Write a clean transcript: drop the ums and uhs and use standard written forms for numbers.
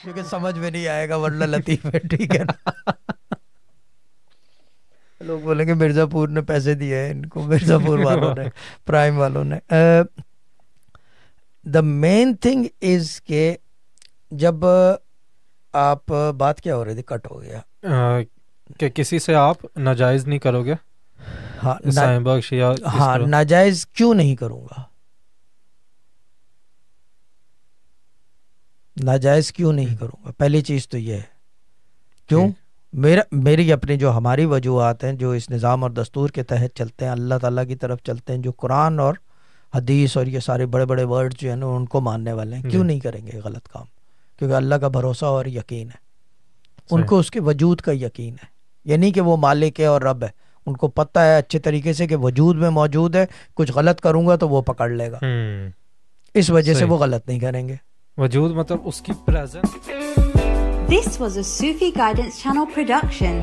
کیونکہ سمجھ میں نہیں آئے گا ورنہ لطیف ہے, ٹھیک ہے نا. لوگ بولیں گے مرزا پور نے پیسے دیے ہیں ان کو, مرزا پور والوں نے, پرائم والوں نے. دا مین تھنگ از کہ جب آپ بات کیا ہو رہی تھی, کٹ ہو گیا, کہ کسی سے آپ ناجائز نہیں کرو گے. ہاں بخش یا ہاں ناجائز کیوں نہیں کروں گا, ناجائز کیوں نہیں کروں گا, پہلی چیز تو یہ ہے. کیوں؟ میری اپنی جو ہماری وجوہات ہیں, جو اس نظام اور دستور کے تحت چلتے ہیں, اللہ تعالیٰ کی طرف چلتے ہیں, جو قرآن اور حدیث اور یہ سارے بڑے بڑے ورڈ جو ہیں نا ان کو ماننے والے ہیں, کیوں نہیں کریں گے غلط کام؟ کیونکہ اللہ کا بھروسہ اور یقین ہے, ان کو اس کے وجود کا یقین ہے. یہ نہیں کہ وہ مالک ہے اور رب ہے, ان کو پتہ ہے اچھے طریقے سے کہ وجود میں موجود ہے, کچھ غلط کروں گا تو وہ پکڑ لے گا, اس وجہ سے وہ غلط نہیں کریں گے. وجود مطلب اس کی presence. This was a Sufi Guidance Channel production.